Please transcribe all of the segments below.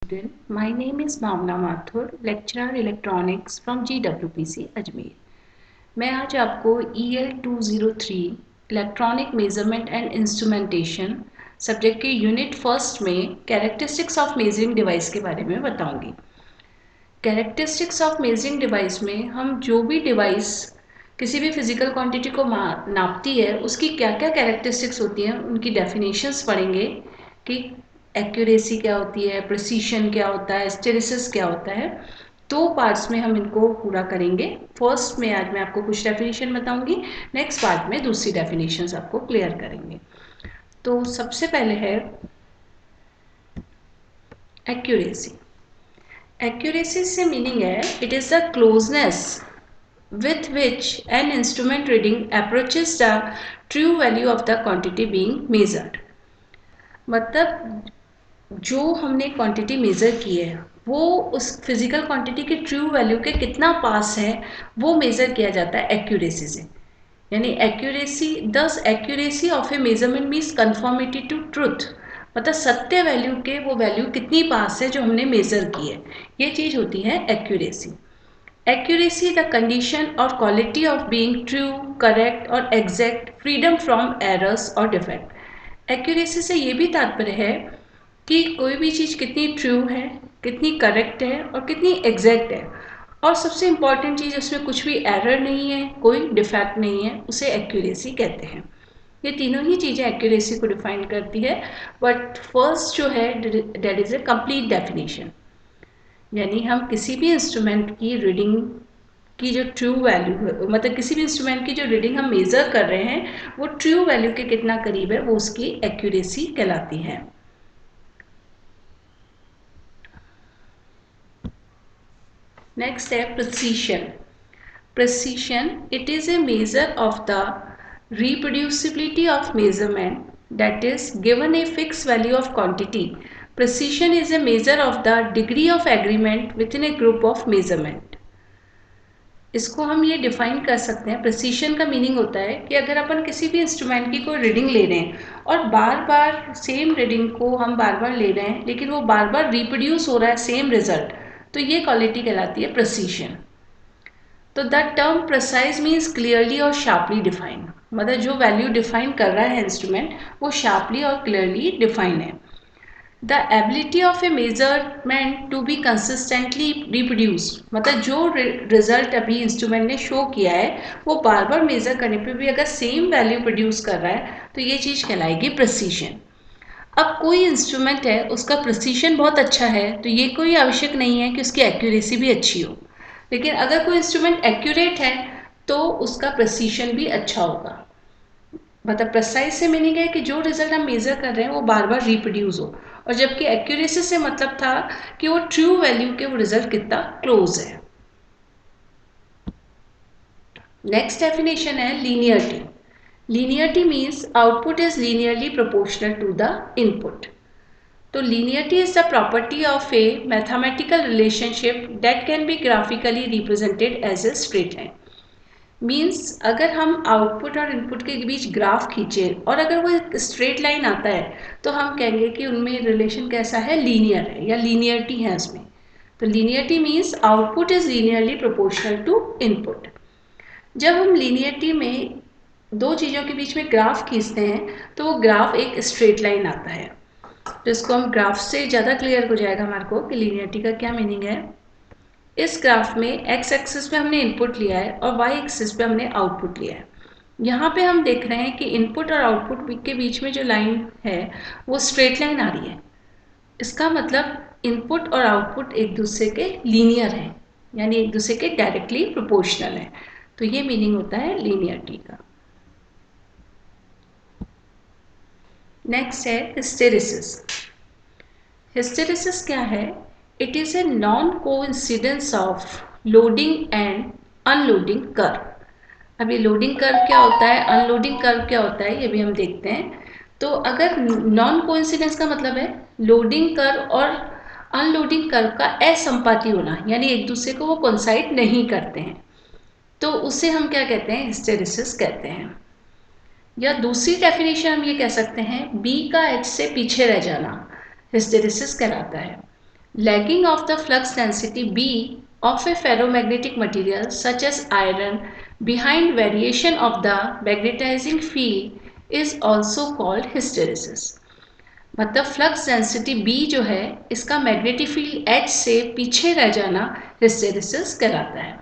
My name is Bhavna Mathur, lecturer electronics from GWPC Ajmer. मैं आज आपको EL 203 electronic measurement and instrumentation subject के unit first में characteristics of measuring device के बारे में बताऊंगी। कैरेक्टरिस्टिक्स ऑफ मेजरिंग डिवाइस में हम जो भी डिवाइस किसी भी फिजिकल क्वांटिटी को नापती है उसकी क्या क्या कैरेक्टरिस्टिक्स होती हैं उनकी डेफिनेशंस पढ़ेंगे कि एक्यूरेसी क्या होती है, प्रिसीशन क्या होता है, हिस्टेरिसिस क्या होता है। दो पार्ट्स में हम इनको पूरा करेंगे। फर्स्ट में आज मैं आपको कुछ डेफिनेशन बताऊंगी, नेक्स्ट पार्ट में दूसरी डेफिनेशंस आपको क्लियर करेंगे। तो सबसे पहले है एक्यूरेसी। एक्यूरेसी से मीनिंग है it is the closeness with which an instrument reading approaches the true value of the quantity being measured। मतलब जो हमने क्वांटिटी मेज़र की है वो उस फिजिकल क्वांटिटी की ट्रू वैल्यू के कितना पास है वो मेज़र किया जाता है एक्यूरेसी से। यानी एक्यूरेसी दस accuracy of a measurement means conformity to truth, मतलब सत्य वैल्यू के वो वैल्यू कितनी पास है जो हमने मेज़र की है, ये चीज़ होती है accuracy. Accuracy the condition or quality of being true, correct और exact, freedom from errors or defect। Accuracy से ये भी तात्पर्य है कि कोई भी चीज़ कितनी true है, कितनी correct है और कितनी exact है, और सबसे important चीज़ उसमें कुछ भी error नहीं है, कोई defect नहीं है, उसे accuracy कहते हैं। ये तीनों ही चीज़ें accuracy को define करती है। बट फर्स्ट जो है that is a complete definition। यानी हम किसी भी इंस्ट्रूमेंट की रीडिंग की जो ट्रू वैल्यू है, मतलब किसी भी इंस्ट्रूमेंट की जो रीडिंग हम मेज़र कर रहे हैं वो ट्रू वैल्यू के कितना करीब है वो उसकी एक्यूरेसी कहलाती है। नेक्स्ट है precision. Precision it is a measure of the reproducibility of measurement, that is given a fixed value of quantity. Precision is a measure of the degree of agreement within a group of measurement। इसको हम ये define कर सकते हैं। Precision का meaning होता है कि अगर अपन किसी भी इंस्ट्रूमेंट की कोई रीडिंग ले रहे हैं और बार बार सेम रीडिंग को हम बार बार ले रहे हैं लेकिन वो बार बार रिप्रोड्यूस हो रहा है सेम रिजल्ट, तो ये क्वालिटी कहलाती है प्रिसीशन। तो the term precise means clearly और शार्पली डिफाइन, मतलब जो वैल्यू डिफाइन कर रहा है इंस्ट्रूमेंट वो शार्पली और क्लियरली डिफाइन है। The ability of a measurement to be consistently reproduced, मतलब जो रिजल्ट अभी इंस्ट्रूमेंट ने शो किया है वो बार बार मेजर करने पे भी अगर सेम वैल्यू प्रोड्यूस कर रहा है तो ये चीज़ कहलाएगी प्रिसीशन। अब कोई इंस्ट्रूमेंट है उसका प्रिसीशन बहुत अच्छा है तो ये कोई आवश्यक नहीं है कि उसकी एक्यूरेसी भी अच्छी हो, लेकिन अगर कोई इंस्ट्रूमेंट एक्यूरेट है तो उसका प्रिसीशन भी अच्छा होगा। मतलब प्रिसाइज से मीनिंग है कि जो रिजल्ट हम मेजर कर रहे हैं वो बार बार रिप्रोड्यूस हो, और जबकि एक्यूरेसी से मतलब था कि वो ट्रू वैल्यू के वो रिजल्ट कितना क्लोज है। नेक्स्ट डेफिनेशन है linearity. Linearity means output is linearly proportional to the input. तो linearity is the property of a mathematical relationship that can be graphically represented as a straight line. Means अगर हम output और input के बीच graph खींचें और अगर वो एक स्ट्रेट लाइन आता है तो हम कहेंगे कि उनमें रिलेशन कैसा है, लीनियर है या लीनियरिटी है उसमें। तो linearity means output is linearly proportional to input. जब हम लीनियरिटी में दो चीज़ों के बीच में ग्राफ खींचते हैं तो वो ग्राफ एक स्ट्रेट लाइन आता है। तो इसको हम ग्राफ से ज़्यादा क्लियर हो जाएगा हमारे को कि लीनियरिटी का क्या मीनिंग है। इस ग्राफ में एक्स एक्सिस पे हमने इनपुट लिया है और वाई एक्सिस पे हमने आउटपुट लिया है। यहाँ पे हम देख रहे हैं कि इनपुट और आउटपुट के बीच में जो लाइन है वो स्ट्रेट लाइन आ रही है। इसका मतलब इनपुट और आउटपुट एक दूसरे के लीनियर हैं, यानी एक दूसरे के डायरेक्टली प्रोपोर्शनल है। तो ये मीनिंग होता है लीनियरिटी का। नेक्स्ट है हिस्टेरिसिस। हिस्टेरिसिस क्या है? It is a non coincidence of loading and unloading curve. अब ये लोडिंग कर्व क्या होता है, अनलोडिंग कर्व क्या होता है, ये भी हम देखते हैं। तो अगर नॉन कोइंसिडेंस का मतलब है लोडिंग कर्व और अनलोडिंग कर्व का असंपाती होना, यानी एक दूसरे को वो कोइंसाइड नहीं करते हैं, तो उसे हम क्या कहते हैं, हिस्टेरिसिस कहते हैं। या दूसरी डेफिनेशन हम ये कह सकते हैं बी का एच से पीछे रह जाना हिस्टेरिसिस कहलाता है। Lagging of the flux density B of a ferromagnetic material such as iron behind variation of the magnetizing field is also called hysteresis। मतलब फ्लक्स डेंसिटी B जो है इसका मैग्नेटिक फील्ड H से पीछे रह जाना हिस्टेरिसिस कहलाता है।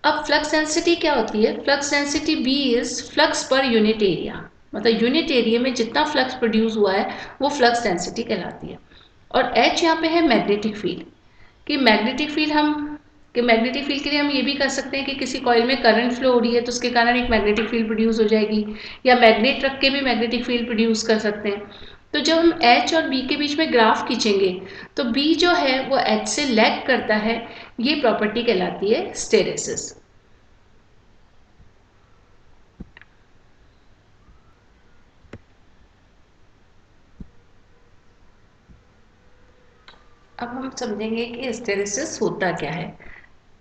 अब फ्लक्स डेंसिटी क्या होती है? Flux density B is flux per unit area, मतलब यूनिट एरिया में जितना फ्लक्स प्रोड्यूस हुआ है वो फ्लक्स डेंसिटी कहलाती है। और H यहाँ पे है मैग्नेटिक फील्ड कि मैग्नेटिक फील्ड के लिए हम ये भी कर सकते हैं कि किसी कॉइल में करंट फ्लो हो रही है तो उसके कारण एक मैग्नेटिक फील्ड प्रोड्यूस हो जाएगी, या मैग्नेट रख के भी मैग्नेटिक फील्ड प्रोड्यूस कर सकते हैं। तो जब हम H और B के बीच में ग्राफ खींचेंगे तो B जो है वो H से लैग करता है, ये प्रॉपर्टी कहलाती है हिस्टेरेसिस। अब हम समझेंगे कि हिस्टेरेसिस होता क्या है।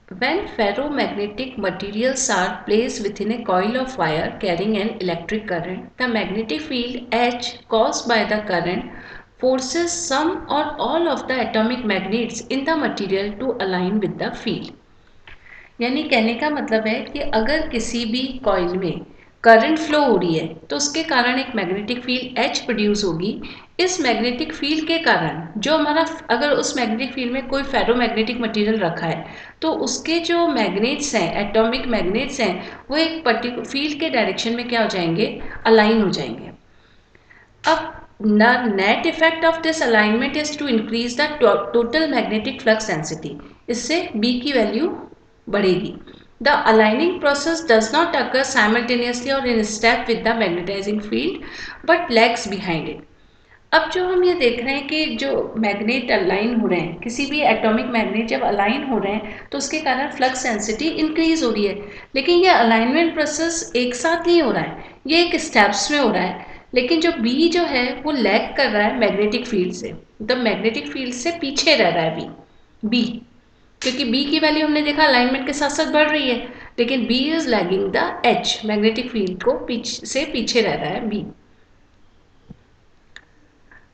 When ferromagnetic materials are placed within a coil of wire carrying an electric current, the magnetic field H caused by the current forces some or all of the atomic magnets in the material to align with the field। यानी कहने का मतलब है कि अगर किसी भी coil में करंट फ्लो हो रही है तो उसके कारण एक मैग्नेटिक फील्ड H प्रोड्यूस होगी। इस मैग्नेटिक फील्ड के कारण जो हमारा, अगर उस मैग्नेटिक फील्ड में कोई फेरोमैग्नेटिक मटेरियल रखा है तो उसके जो मैग्नेट्स हैं, एटॉमिक मैग्नेट्स हैं, वो एक पर्टिकुलर फील्ड के डायरेक्शन में क्या हो जाएंगे? अलाइन हो जाएंगे। अब the net effect of this alignment is to increase the total magnetic flux density। इससे B की वैल्यू बढ़ेगी। The aligning process does not occur simultaneously or in step with the magnetizing field but lags behind it। अब जो हम ये देख रहे हैं कि जो मैग्नेट अलाइन हो रहे हैं, किसी भी एटॉमिक मैग्नेट जब अलाइन हो रहे हैं तो उसके कारण फ्लक्स डेंसिटी इंक्रीज हो रही है, लेकिन ये अलाइनमेंट प्रोसेस एक साथ नहीं हो रहा है, ये एक स्टेप्स में हो रहा है। लेकिन जो बी जो है वो लैग कर रहा है मैग्नेटिक फील्ड से, मतलब मैग्नेटिक फील्ड से पीछे रह रहा है बी, क्योंकि बी की वैल्यू हमने देखा अलाइनमेंट के साथ साथ बढ़ रही है, लेकिन B is lagging the H, magnetic field को पीछे रह रहा है बी।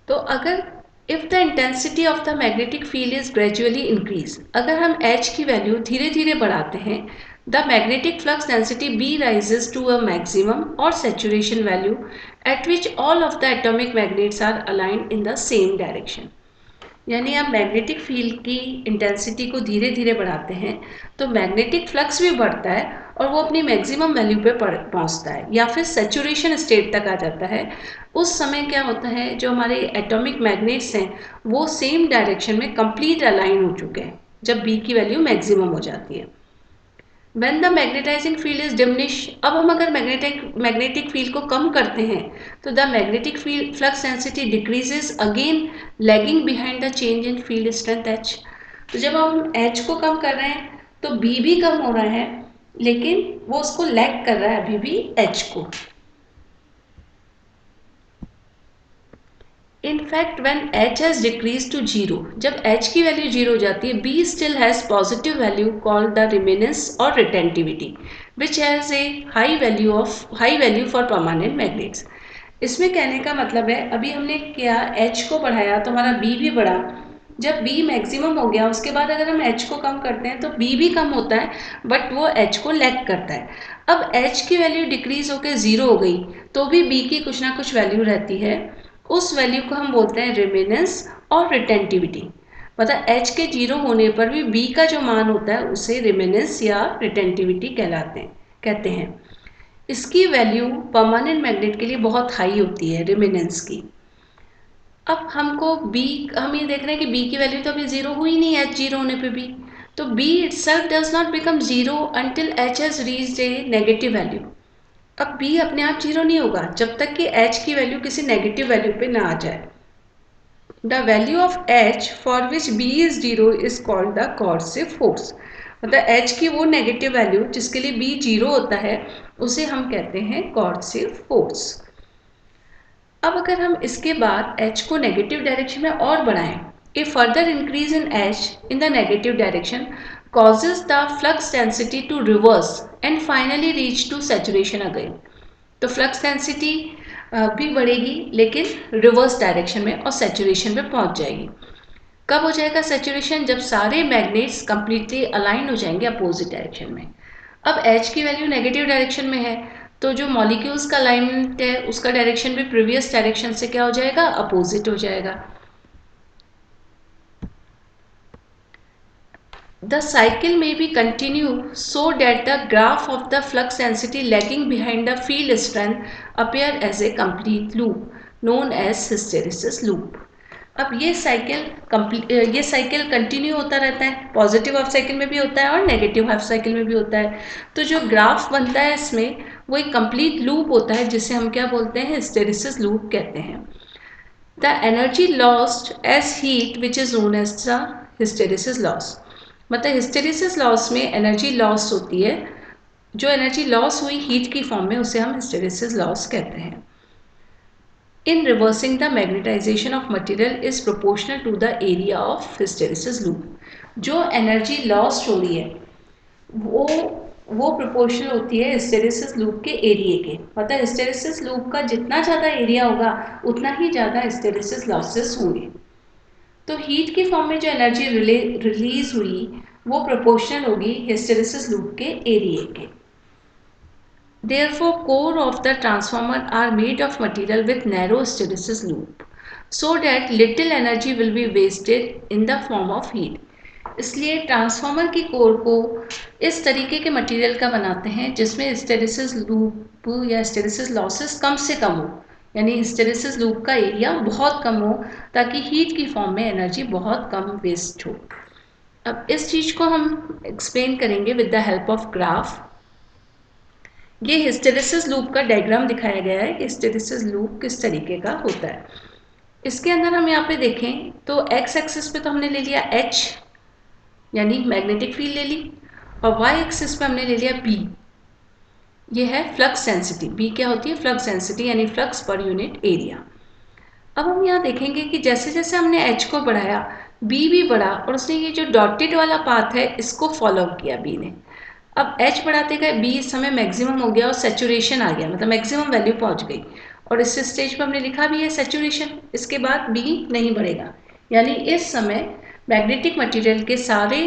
तो अगर if the intensity of the magnetic field is gradually increase, अगर हम एच की वैल्यू धीरे धीरे बढ़ाते हैं, the magnetic flux density B rises to a maximum और saturation value at which all of the atomic magnets are aligned in the same direction. यानी आप मैग्नेटिक फील्ड की इंटेंसिटी को धीरे धीरे बढ़ाते हैं तो मैग्नेटिक फ्लक्स भी बढ़ता है और वो अपनी मैक्सिमम वैल्यू पे पहुंचता है या फिर सैचुरेशन स्टेट तक आ जाता है। उस समय क्या होता है, जो हमारे एटॉमिक मैग्नेट्स हैं वो सेम डायरेक्शन में कंप्लीट अलाइन हो चुके हैं जब बी की वैल्यू मैक्सिमम हो जाती है। When the magnetizing field is diminished, अब हम अगर मैग्नेटिक फील्ड को कम करते हैं तो the magnetic field flux density decreases again lagging behind the change in field strength H। तो जब हम H को कम कर रहे हैं तो B भी कम हो रहा है, लेकिन वो उसको लैग कर रहा है अभी भी H को। In fact, when H has decreased to 0, जब H की वैल्यू 0 हो जाती है, B still has positive value called the remanence or retentivity, which has a high value for permanent magnets। इसमें कहने का मतलब है, अभी हमने क्या H को बढ़ाया तो हमारा B भी बढ़ा। जब B मैक्सिमम हो गया उसके बाद अगर हम H को कम करते हैं तो B भी कम होता है, बट वो H को लैग करता है। अब H की वैल्यू डिक्रीज होकर 0 हो गई तो भी B की कुछ ना कुछ वैल्यू रहती है, उस वैल्यू को हम बोलते हैं रिमेनेंस और रिटेंटिविटी। मतलब H के 0 होने पर भी B का जो मान होता है उसे रिमेनेंस या रिटेंटिविटी कहते हैं। इसकी वैल्यू परमानेंट मैग्नेट के लिए बहुत हाई होती है, रिमेनेंस की। अब हम ये देख रहे हैं कि B की वैल्यू तो अभी 0 हुई नहीं है H 0 होने पे भी, तो B itself does not become 0 until H has reached a negative value। अब B अपने आप 0 नहीं होगा जब तक कि H की वैल्यू किसी नेगेटिव वैल्यू पे ना आ जाए। The value of H for which B is 0 is called the coercive force. मतलब H की वो नेगेटिव वैल्यू जिसके लिए B 0 होता है उसे हम कहते हैं कोर्सिव फोर्स। अब अगर हम इसके बाद H को नेगेटिव डायरेक्शन में और बढ़ाएं, a further increase in H in the negative direction causes the flux density to reverse and finally reach to saturation again। तो फ्लक्स डेंसिटी भी बढ़ेगी लेकिन रिवर्स डायरेक्शन में और सैचुरेशन पे पहुंच जाएगी। कब हो जाएगा सैचुरेशन? जब सारे मैग्नेट्स कंप्लीटली अलाइन हो जाएंगे अपोजिट डायरेक्शन में। अब H की वैल्यू नेगेटिव डायरेक्शन में है, तो जो मॉलिक्यूल्स का अलाइनमेंट है उसका डायरेक्शन भी प्रीवियस डायरेक्शन से क्या हो जाएगा? अपोजिट हो जाएगा। The cycle may be continued so that the graph of the flux density lagging behind the field strength appear as a complete loop known as hysteresis loop. अब ये cycle continue होता रहता है, पॉजिटिव हाफ साइकिल में भी होता है और नेगेटिव हाफ साइकिल में भी होता है। तो जो ग्राफ बनता है इसमें वो एक कंप्लीट लूप होता है, जिसे हम क्या बोलते हैं? हिस्टेरेसिस लूप कहते हैं। The energy lost as heat which is known as the hysteresis loss. मतलब हिस्टेरेसिस लॉस में एनर्जी लॉस होती है, जो एनर्जी लॉस हुई हीट की फॉर्म में उसे हम हिस्टेरेसिस लॉस कहते हैं। In reversing, the magnetization of material is proportional to the area of hysteresis loop. जो एनर्जी लॉस्ट हो रही है वो प्रोपोर्शनल होती है हिस्टेरेसिस लूप के एरिया के। मतलब हिस्टेरेसिस लूप का जितना ज़्यादा एरिया होगा उतना ही ज़्यादा हिस्टेरेसिस लॉसेस होंगे। तो हीट की फॉर्म में जो एनर्जी रिलीज हुई वो प्रोपोर्शनल होगी हिस्टेरेसिस लूप के एरिया के। Therefore, core of the transformer are made of material with narrow hysteresis loop, so that little energy will be wasted in the form of heat. इसलिए transformer की core को इस तरीके के material का बनाते हैं जिसमें हिस्टेरेसिस लूप या हिस्टेरेसिस लॉसेस कम से कम हो, यानी हिस्टेरेसिस लूप का एरिया बहुत कम हो ताकि हीट की फॉर्म में एनर्जी बहुत कम वेस्ट हो। अब इस चीज़ को हम एक्सप्लेन करेंगे with the help of graph. ये हिस्टेरेसिस लूप का डायग्राम दिखाया गया है कि हिस्टेरेसिस लूप किस तरीके का होता है। इसके अंदर हम यहाँ पे देखें तो एक्स एक्सिस पे तो हमने ले लिया H यानी मैग्नेटिक फील्ड ले ली, और वाई एक्सिस पे हमने ले लिया B, ये है फ्लक्स डेंसिटी। B क्या होती है? फ्लक्स डेंसिटी यानी फ्लक्स पर यूनिट एरिया। अब हम यहाँ देखेंगे कि जैसे जैसे हमने H को बढ़ाया B भी बढ़ा, और उसने ये जो डॉटेड वाला पाथ है इसको फॉलो किया B ने। अब H बढ़ाते गए B इस समय मैक्सिमम हो गया और सैचुरेशन आ गया, मतलब मैक्सिमम वैल्यू पहुंच गई, और इस स्टेज पर हमने लिखा भी है सैचुरेशन। इसके बाद B नहीं बढ़ेगा, यानी इस समय मैग्नेटिक मटेरियल के सारे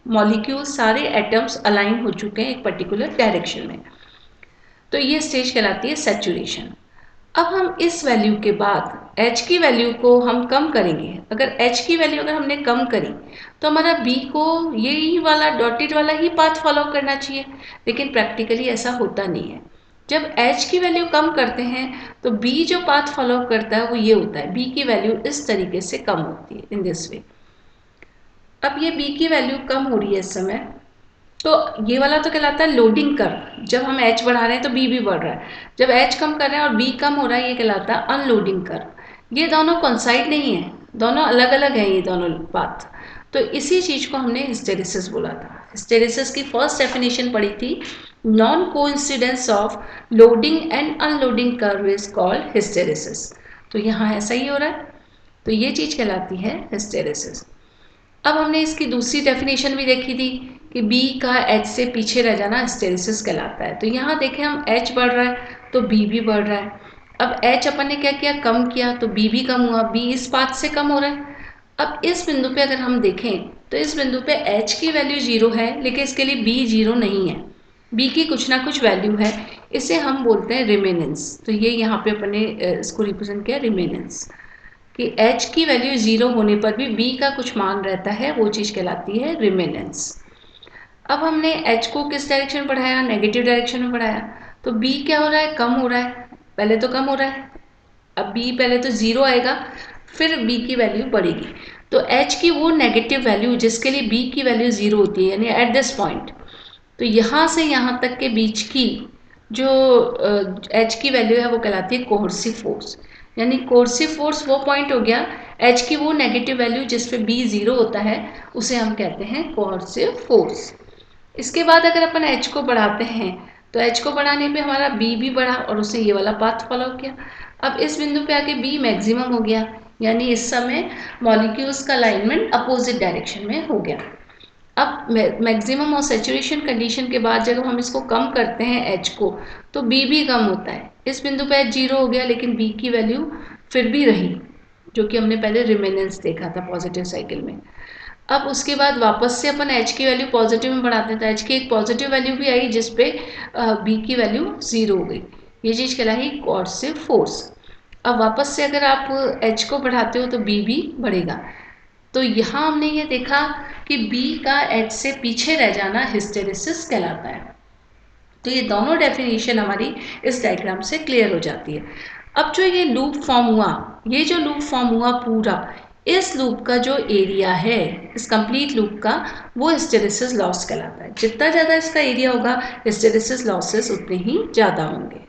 मॉलिक्यूल, सारे एटम्स अलाइन हो चुके हैं एक पर्टिकुलर डायरेक्शन में। तो ये स्टेज कहलाती है सैचुरेशन। अब हम इस वैल्यू के बाद H की वैल्यू को हम कम करेंगे। अगर H की वैल्यू अगर हमने कम करी तो हमारा B को यही वाला डॉटेड वाला ही पाथ फॉलो करना चाहिए, लेकिन प्रैक्टिकली ऐसा होता नहीं है। जब H की वैल्यू कम करते हैं तो B जो पाथ फॉलो करता है वो ये होता है, B की वैल्यू इस तरीके से कम होती है, इन दिस वे। अब ये B की वैल्यू कम हो रही है इस समय, तो ये वाला तो कहलाता है लोडिंग कर्व। जब हम H बढ़ा रहे हैं तो B भी बढ़ रहा है, जब H कम कर रहे हैं और B कम हो रहा है ये कहलाता है अनलोडिंग कर्व। ये दोनों कोइंसाइड नहीं है, दोनों अलग अलग हैं ये दोनों पाथ। तो इसी चीज़ को हमने हिस्टेरेसिस बोला था। हिस्टेरेसिस की फर्स्ट डेफिनेशन पढ़ी थी, non coincidence of loading and unloading curve is called hysteresis. तो यहाँ ऐसा ही हो रहा है, तो ये चीज़ कहलाती है हिस्टेरेसिस। अब हमने इसकी दूसरी डेफिनेशन भी देखी थी कि B का H से पीछे रह जाना हिस्टेरेसिस कहलाता है। तो यहाँ देखें हम H बढ़ रहा है तो B भी बढ़ रहा है। अब H अपन ने क्या किया? कम किया, तो B भी कम हुआ, B इस पाथ से कम हो रहा है। अब इस बिंदु पे अगर हम देखें तो इस बिंदु पे H की वैल्यू 0 है, लेकिन इसके लिए B 0 नहीं है, B की कुछ ना कुछ वैल्यू है, इसे हम बोलते हैं रिमेनेंस। तो ये यहाँ पे अपन ने इसको रिप्रेजेंट किया रिमेनेंस, कि H की वैल्यू 0 होने पर भी B का कुछ मान रहता है, वो चीज़ कहलाती है रिमेनेंस। अब हमने H को किस डायरेक्शन में बढ़ाया? नेगेटिव डायरेक्शन में बढ़ाया, तो B क्या हो रहा है? कम हो रहा है। पहले तो कम हो रहा है, अब B पहले तो 0 आएगा, फिर B की वैल्यू बढ़ेगी। तो H की वो नेगेटिव वैल्यू जिसके लिए B की वैल्यू 0 होती है, यानी एट दिस पॉइंट, तो यहाँ से यहाँ तक के बीच की जो H की वैल्यू है वो कहलाती है कोहर्सिव फोर्स। यानी कोहर्सिव फोर्स वो पॉइंट हो गया, H की वो नेगेटिव वैल्यू जिस पे B 0 होता है उसे हम कहते हैं कोहर्सिव फोर्स। इसके बाद अगर अपन H को बढ़ाते हैं तो H को बढ़ाने पे हमारा B भी बढ़ा और उसने ये वाला पाथ फॉलो किया। अब इस बिंदु पे आके B मैक्सिमम हो गया, यानी इस समय मॉलिक्यूल्स का अलाइनमेंट अपोजिट डायरेक्शन में हो गया। अब मैक्सिमम और सैचुरेशन कंडीशन के बाद जब हम इसको कम करते हैं H को, तो B भी कम होता है। इस बिंदु पे H 0 हो गया, लेकिन B की वैल्यू फिर भी रही, जो कि हमने पहले रिमेनेंस देखा था पॉजिटिव साइकिल में। अब उसके बाद वापस से अपन h की वैल्यू पॉजिटिव में बढ़ाते हैं, तो h की एक पॉजिटिव वैल्यू भी आई जिसपे b की वैल्यू 0 हो गई। ये चीज़ कहलाई कोर्सिव फोर्स। अब वापस से अगर आप h को बढ़ाते हो तो b भी बढ़ेगा। तो यहाँ हमने ये देखा कि b का h से पीछे रह जाना हिस्टेरिसिस कहलाता है। तो ये दोनों डेफिनेशन हमारी इस डायग्राम से क्लियर हो जाती है। अब जो ये लूप फॉर्म हुआ, ये जो लूप फॉर्म हुआ पूरा, इस लूप का जो एरिया है इस कंप्लीट लूप का, वो हिस्टेरिसिस लॉस कहलाता है। जितना ज़्यादा इसका एरिया होगा हिस्टेरिसिस लॉसेस उतने ही ज़्यादा होंगे।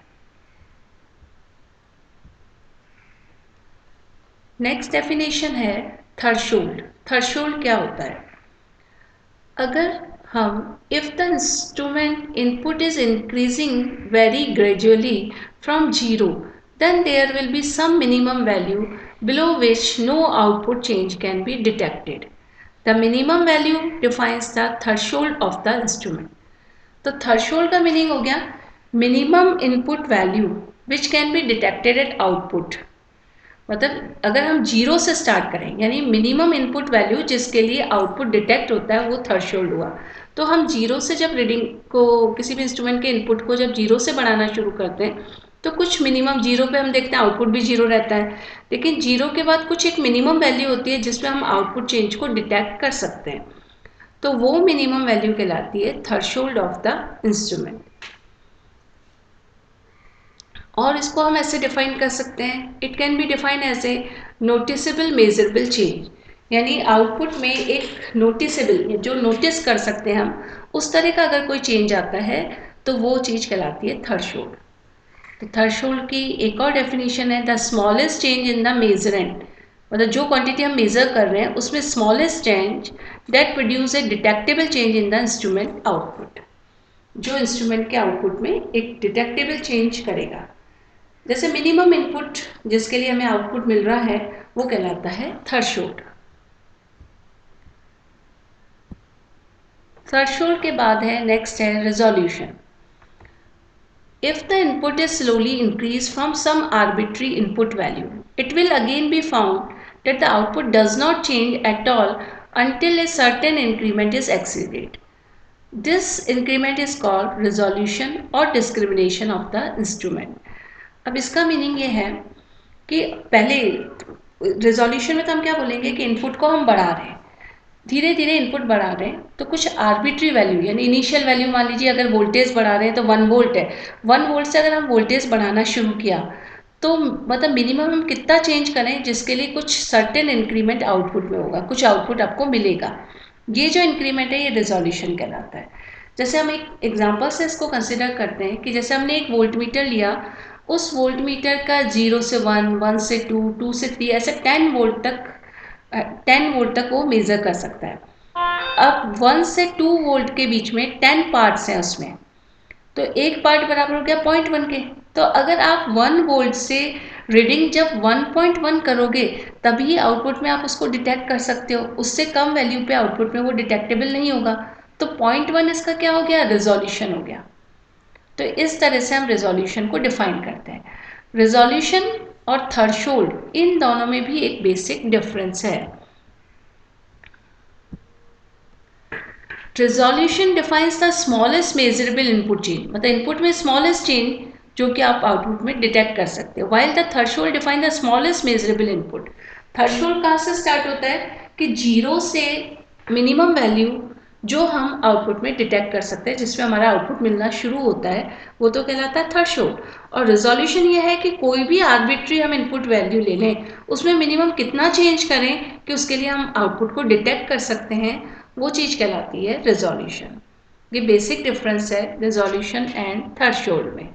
नेक्स्ट डेफिनेशन है थ्रेशोल्ड। थ्रेशोल्ड क्या होता है? अगर हम if the instrument input is increasing very gradually from 0, then there will be some minimum value below which no output change can be detected. The minimum value defines the threshold of the instrument. तो threshold का meaning हो गया minimum input value which can be detected at output. मतलब अगर हम 0 से start करें, यानी मिनिमम इनपुट वैल्यू जिसके लिए आउटपुट डिटेक्ट होता है, वो थ्रेशोल्ड हुआ। तो हम 0 से जब रीडिंग को, किसी भी इंस्ट्रूमेंट के इनपुट को जब 0 से बढ़ाना शुरू करते हैं, तो कुछ मिनिमम 0 पे हम देखते हैं आउटपुट भी 0 रहता है, लेकिन 0 के बाद कुछ एक मिनिमम वैल्यू होती है जिसमें हम आउटपुट चेंज को डिटेक्ट कर सकते हैं। तो वो मिनिमम वैल्यू कहलाती है थ्रेशोल्ड ऑफ द इंस्ट्रूमेंट। और इसको हम ऐसे डिफाइन कर सकते हैं, it can be define as a noticeable measurable change. यानी आउटपुट में एक नोटिसेबल, जो नोटिस कर सकते हैं हम, उस तरह का अगर कोई चेंज आता है तो वो चीज़ कहलाती है थ्रेशोल्ड। तो थ्रेशोल्ड की एक और डेफिनेशन है the smallest change in the measurand. मतलब जो क्वांटिटी हम मेजर कर रहे हैं उसमें smallest change that produce a detectable change in the instrument output. जो इंस्ट्रूमेंट के आउटपुट में एक डिटेक्टेबल चेंज करेगा। जैसे मिनिमम इनपुट जिसके लिए हमें आउटपुट मिल रहा है वो कहलाता है थ्रेशोल्ड। थ्रेशोल्ड के बाद है नेक्स्ट है resolution. If the input is slowly increase from some arbitrary input value, it will again be found that the output does not change at all until a certain increment is exceeded. This increment is called resolution or discrimination of the instrument. अब इसका meaning ये है कि पहले resolution में तो हम क्या बोलेंगे कि इनपुट को हम बढ़ा रहे हैं, धीरे धीरे इनपुट बढ़ा रहे हैं, तो कुछ आर्बिट्री वैल्यू यानी इनिशियल वैल्यू, मान लीजिए अगर वोल्टेज बढ़ा रहे हैं तो 1 वोल्ट है, 1 वोल्ट से अगर हम वोल्टेज बढ़ाना शुरू किया तो मतलब मिनिमम हम कितना चेंज करें जिसके लिए कुछ सर्टेन इंक्रीमेंट आउटपुट में होगा, कुछ आउटपुट आपको मिलेगा। ये जो इंक्रीमेंट है ये रिजोल्यूशन कहलाता है। जैसे हम एक एग्जांपल से इसको कंसिडर करते हैं कि जैसे हमने एक वोल्ट मीटर लिया, उस वोल्ट मीटर का 0 से 1, 1 से 2, 2 से 3, ऐसे 10 वोल्ट तक वो मेज़र कर सकता है। अब 1 से 2 वोल्ट के बीच में 10 पार्ट्स हैं उसमें, तो एक पार्ट बराबर हो गया 0.1 के। तो अगर आप 1 वोल्ट से रीडिंग जब 1.1 करोगे तभी आउटपुट में आप उसको डिटेक्ट कर सकते हो, उससे कम वैल्यू पे आउटपुट में वो डिटेक्टेबल नहीं होगा। तो 0.1 इसका क्या हो गया, रिजोल्यूशन हो गया। तो इस तरह से हम रिजोल्यूशन को डिफाइन करते हैं। रिजोल्यूशन और थ्रेशोल्ड इन दोनों में भी एक बेसिक डिफरेंस है। Resolution defines the smallest measurable input change, मतलब इनपुट में स्मॉलेस्ट चेंज जो कि आप आउटपुट में डिटेक्ट कर सकते हो, while the threshold define the smallest measurable input. Threshold कहाँ से स्टार्ट होता है कि 0 से मिनिमम वैल्यू जो हम आउटपुट में डिटेक्ट कर सकते हैं, जिसमें हमारा आउटपुट मिलना शुरू होता है, वो तो कहलाता है थ्रेशोल्ड। और रिजोल्यूशन ये है कि कोई भी आर्बिट्री हम इनपुट वैल्यू ले लें, उसमें मिनिमम कितना चेंज करें कि उसके लिए हम आउटपुट को डिटेक्ट कर सकते हैं, वो चीज़ कहलाती है रिजोल्यूशन। ये बेसिक डिफरेंस है रिजोल्यूशन एंड थ्रेशोल्ड में।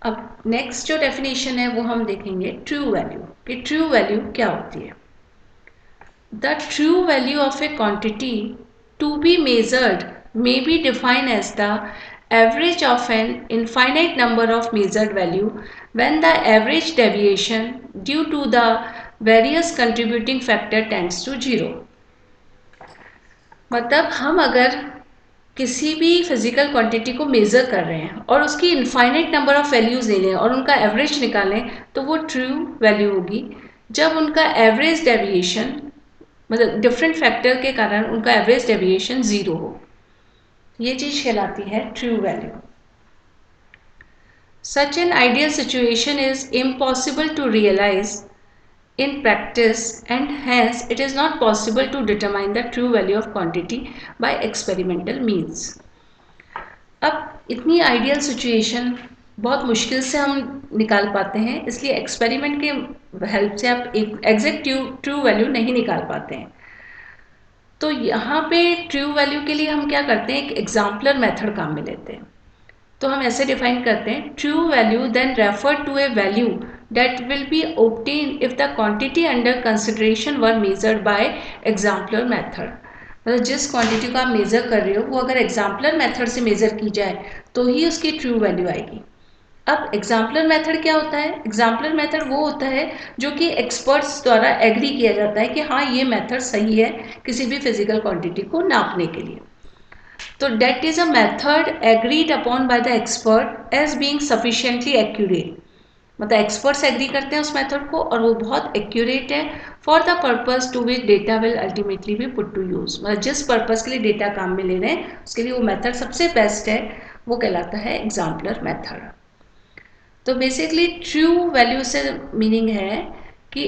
अब नेक्स्ट जो डेफिनेशन है वो हम देखेंगे ट्रू वैल्यू, कि ट्रू वैल्यू क्या होती है। The true value of a quantity to be measured may be defined as the average of an infinite number of measured value when the average deviation due to the various contributing factor tends to 0। मतलब हम अगर किसी भी physical quantity को measure कर रहे हैं और उसकी इनफाइनाइट नंबर ऑफ वैल्यूज़ ले लें और उनका एवरेज निकालें तो वो ट्रू वैल्यू होगी जब उनका एवरेज डेविएशन मतलब डिफरेंट फैक्टर के कारण उनका एवरेज डेविएशन 0 हो। ये चीज़ कहलाती है true value. Such an ideal situation is impossible to realize in practice and hence it is not possible to determine the true value of quantity by experimental means. अब इतनी ideal situation बहुत मुश्किल से हम निकाल पाते हैं, इसलिए एक्सपेरिमेंट के हेल्प से आप एक एग्जैक्ट ट्रू वैल्यू नहीं निकाल पाते हैं। तो यहाँ पे ट्रू वैल्यू के लिए हम क्या करते हैं, एक एग्जाम्पलर मेथड काम में लेते हैं। तो हम ऐसे डिफाइन करते हैं, true value then refer to a value that will be obtain if the quantity under consideration were measured by exemplar method. मतलब जिस क्वांटिटी को आप मेज़र कर रहे हो वो अगर एग्जाम्पलर मेथड से मेज़र की जाए तो ही उसकी ट्रू वैल्यू आएगी। अब एग्जाम्पलर मेथड क्या होता है? एग्जाम्पलर मेथड वो होता है जो कि एक्सपर्ट्स द्वारा एग्री किया जाता है कि हाँ ये मेथड सही है किसी भी फिजिकल क्वांटिटी को नापने के लिए। तो that is a method agreed upon by the expert as being sufficiently accurate. मतलब एक्सपर्ट्स एग्री करते हैं उस मेथड को और वो बहुत एक्यूरेट है for the purpose to which data will ultimately be put to use. मतलब जिस पर्पज के लिए डेटा काम में ले रहे हैं उसके लिए वो मेथड सबसे बेस्ट है, वो कहलाता है एग्जाम्पलर मेथड। तो बेसिकली ट्रू वैल्यू से मीनिंग है कि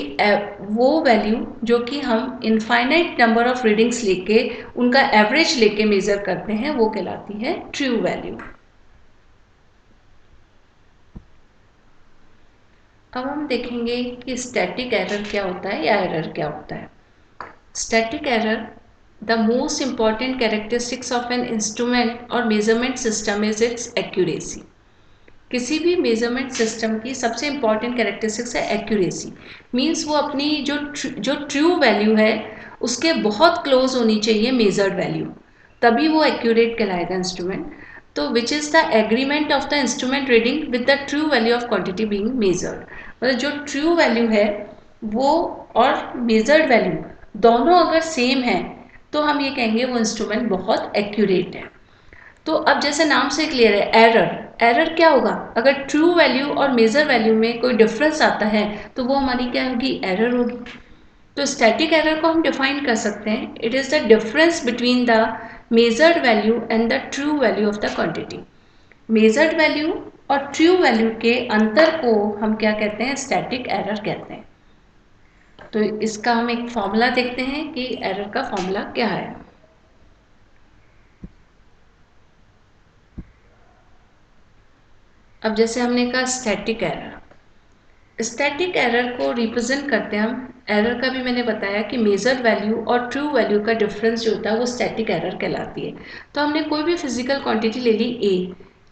वो वैल्यू जो कि हम इनफाइनाइट नंबर ऑफ रीडिंग्स लेके उनका एवरेज लेके मेजर करते हैं वो कहलाती है ट्रू वैल्यू। अब हम देखेंगे कि स्टैटिक एरर क्या होता है या एरर क्या होता है। Static error, the most important characteristics of an instrument or measurement system is its accuracy. किसी भी मेजरमेंट सिस्टम की सबसे इंपॉर्टेंट कैरेक्टरिस्टिक्स है एक्यूरेसी। मीन्स वो अपनी जो ट्रू वैल्यू है उसके बहुत क्लोज होनी चाहिए मेजर्ड वैल्यू, तभी वो एक्यूरेट कहलाएगा इंस्ट्रूमेंट। तो which is the agreement of the instrument reading with the true value of quantity being measured. मतलब जो ट्रू वैल्यू है वो और मेजर्ड वैल्यू दोनों अगर सेम है तो हम ये कहेंगे वो इंस्ट्रूमेंट बहुत एक्यूरेट है। तो अब जैसे नाम से क्लियर है, एरर, एरर क्या होगा? अगर ट्रू वैल्यू और मेजर वैल्यू में कोई डिफरेंस आता है तो वो हमारी क्या होगी? एरर होगी। तो स्टैटिक एरर को हम डिफाइन कर सकते हैं, it is the difference between the measured value and the true value of the quantity. Measured value और ट्रू वैल्यू के अंतर को हम क्या कहते हैं? स्टैटिक एरर कहते हैं। तो इसका हम एक फॉर्मूला देखते हैं कि एरर का फॉर्मूला क्या है। अब जैसे हमने कहा स्टैटिक एरर, स्टैटिक एरर को रिप्रेजेंट करते हैं हम, एरर का भी मैंने बताया कि मेजर्ड वैल्यू और ट्रू वैल्यू का डिफरेंस जो होता है वो स्टैटिक एरर कहलाती है। तो हमने कोई भी फिजिकल क्वांटिटी ले ली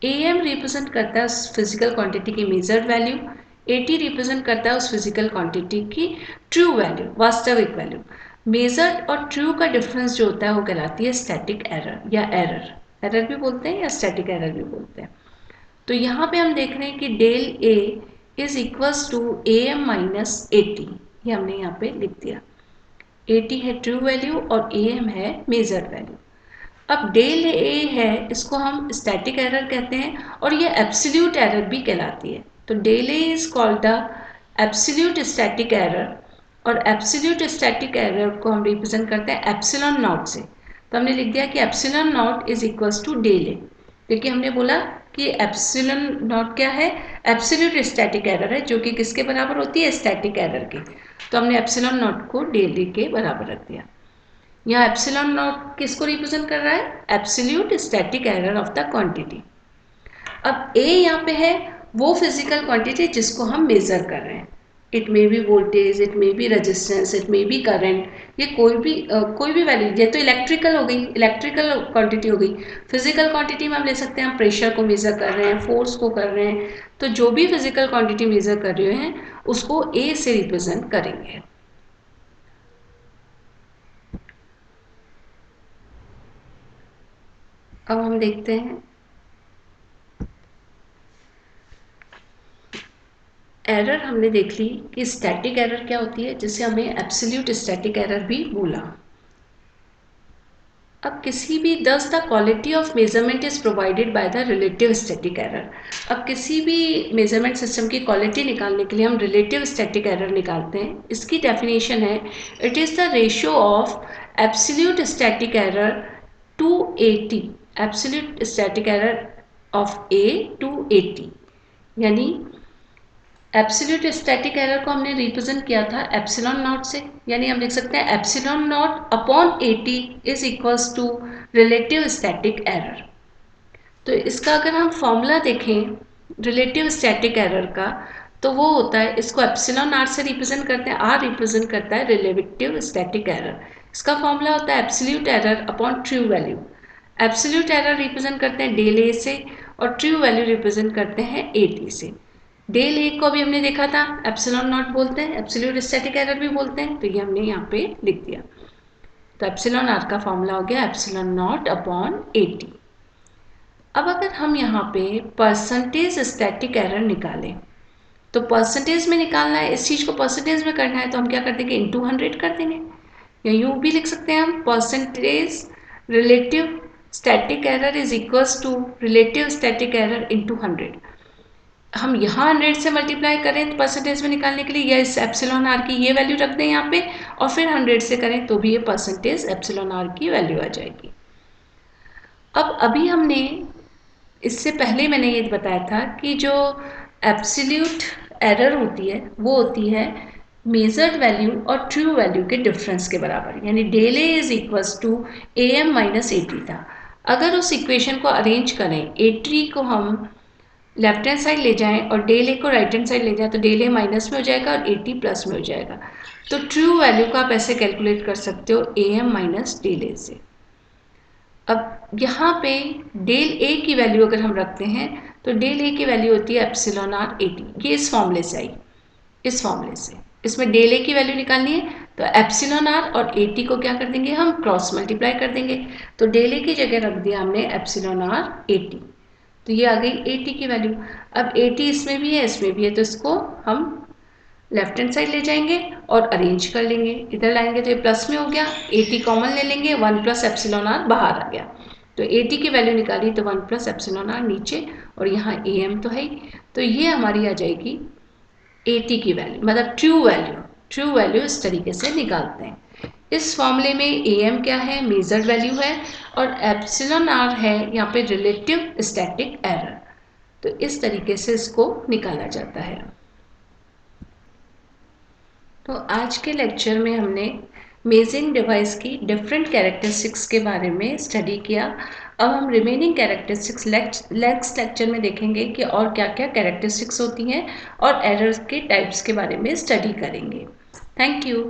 ए एम रिप्रेजेंट करता है उस फिजिकल क्वांटिटी की measured value, A T represent करता है उस फिजिकल क्वांटिटी की ट्रू वैल्यू, वास्तविक वैल्यू। मेजर्ड और ट्रू का डिफरेंस जो होता है वो कहलाती है स्टैटिक एरर या एरर, एरर भी बोलते हैं या स्टैटिक एरर भी बोलते हैं। तो यहाँ पे हम देख रहे हैं कि del A is equals to A M minus A T, ये हमने यहाँ पे लिख दिया। ए टी है ट्रू वैल्यू और ए एम है मेजर्ड वैल्यू। अब डेल ए है इसको हम स्टैटिक एरर कहते हैं और ये एब्सोल्यूट एरर भी कहलाती है। तो del A is called the absolute static error और एब्सोल्यूट स्टैटिक एरर को हम रिप्रेजेंट करते हैं एप्सिलॉन नॉट से। तो हमने लिख दिया कि epsilon not is equals to del A, क्योंकि हमने बोला कि एप्सिलॉन नॉट क्या है? एब्सोल्यूट स्टैटिक एरर है जो कि किसके बराबर होती है? स्टैटिक एरर की। तो हमने एप्सिलॉन नॉट को डेल ए के बराबर रख दिया। यहाँ एप्सिलॉन नॉट किसको रिप्रेजेंट कर रहा है? Absolute static error of the quantity. अब ए यहाँ पे है वो फिजिकल क्वांटिटी जिसको हम मेजर कर रहे हैं। It may be voltage, it may be resistance, it may be current, ये कोई भी वैल्यू, ये तो इलेक्ट्रिकल हो गई, इलेक्ट्रिकल क्वांटिटी हो गई। फिजिकल क्वांटिटी में हम ले सकते हैं, हम प्रेशर को मेजर कर रहे हैं, फोर्स को कर रहे हैं। तो जो भी फिजिकल क्वांटिटी मेजर कर रहे हैं उसको ए से रिप्रेजेंट करेंगे। अब हम देखते हैं एरर, हमने देख ली कि स्टैटिक एरर क्या होती है जिसे हमें एब्सोल्यूट स्टैटिक एरर भी बोला। अब किसी भी दस the quality of measurement is provided by the relative static error. अब किसी भी मेजरमेंट सिस्टम की क्वालिटी निकालने के लिए हम रिलेटिव स्टैटिक एरर निकालते हैं। इसकी डेफिनेशन है it is the ratio of absolute static error to AT, absolute static error of A to AT, यानी एप्सिलूट स्टैटिक एरर को हमने रिप्रेजेंट किया था एप्सिलॉन नॉट से, यानी हम लिख सकते हैं epsilon naught upon AT is equals to relative static error. तो इसका अगर हम फॉर्मूला देखें रिलेटिव स्टैटिक एरर का, तो वो होता है, इसको एप्सिलॉन आर से रिप्रेजेंट करते हैं, आर रिप्रेजेंट करता है रिलेटिव स्टैटिक एरर। इसका फॉर्मूला होता है absolute error upon true value. Absolute error represent करते हैं डेल ए से और ट्रू वैल्यू रिप्रेजेंट करते हैं AT से। डेल ए को अभी हमने देखा था एप्सिलॉन नॉट बोलते हैं, एब्सोल्यूट स्टैटिक एरर भी बोलते हैं, तो ये हमने यहाँ पे लिख दिया। तो एप्सिलॉन आर का फॉर्मूला हो गया एप्सिलॉन नॉट अपॉन AT। अब अगर हम यहाँ पे परसेंटेज स्टैटिक एरर निकालें, तो परसेंटेज में निकालना है, इस चीज़ को परसेंटेज में करना है, तो हम क्या कर देंगे, इंटू 100 कर देंगे, या यूँ भी लिख सकते हैं हम percentage relative static error is equals to relative static error into 100। हम यहाँ 100 से मल्टीप्लाई करें तो परसेंटेज में निकालने के लिए, या इस एप्सिलॉन आर की ये वैल्यू रख दें यहाँ पे और फिर 100 से करें तो भी ये परसेंटेज एप्सिलॉन आर की वैल्यू आ जाएगी। अब अभी हमने इससे पहले मैंने ये बताया था कि जो एब्सोल्यूट एरर होती है वो होती है मेजर्ड वैल्यू और ट्रू वैल्यू के डिफरेंस के बराबर, यानी del A is equals to AM minus AT था। अगर उस इक्वेशन को अरेंज करें, AT को हम लेफ्ट हैंड साइड ले जाएं और डेल ए को राइट हैंड साइड ले जाएं, तो डेल ए माइनस में हो जाएगा और AT प्लस में हो जाएगा। तो ट्रू वैल्यू को आप ऐसे कैलकुलेट कर सकते हो AM माइनस डेल ए से। अब यहाँ पे डेल ए की वैल्यू अगर हम रखते हैं तो डेल ए की वैल्यू होती है एप्सिलॉन आर AT, ये इस फॉर्मूले से आई, इस फॉर्मूले से। इसमें डेल ए की वैल्यू निकालनी है तो एप्सिलॉन आर और AT को क्या कर देंगे, हम क्रॉस मल्टीप्लाई कर देंगे। तो डेल ए की जगह रख दिया हमने एप्सिलॉन आर AT, तो ये आ गई AT की वैल्यू। अब AT इसमें भी है इसमें भी है, तो इसको हम लेफ्ट हैंड साइड ले जाएंगे और अरेंज कर लेंगे, इधर लाएंगे तो ये प्लस में हो गया, AT कॉमन ले लेंगे, 1 प्लस एप्सिलॉन आर बाहर आ गया, तो AT की वैल्यू निकाली तो 1 प्लस एप्सिलॉन आर नीचे और यहाँ AM तो है ही, तो ये हमारी आ जाएगी AT की वैल्यू, मतलब ट्रू वैल्यू। ट्रू वैल्यू इस तरीके से निकालते हैं। इस फॉर्मूले में AM क्या है, मेजर्ड वैल्यू है, और एप्सिलॉन आर है यहाँ पे रिलेटिव स्टैटिक एरर। तो इस तरीके से इसको निकाला जाता है। तो आज के लेक्चर में हमने मेजरिंग डिवाइस की डिफरेंट कैरेक्टरिस्टिक्स के बारे में स्टडी किया। अब हम रिमेनिंग कैरेक्टरिस्टिक्स नेक्स्ट लेक्चर में देखेंगे कि और क्या क्या कैरेक्टरिस्टिक्स होती हैं और एरर्स के टाइप्स के बारे में स्टडी करेंगे। Thank you.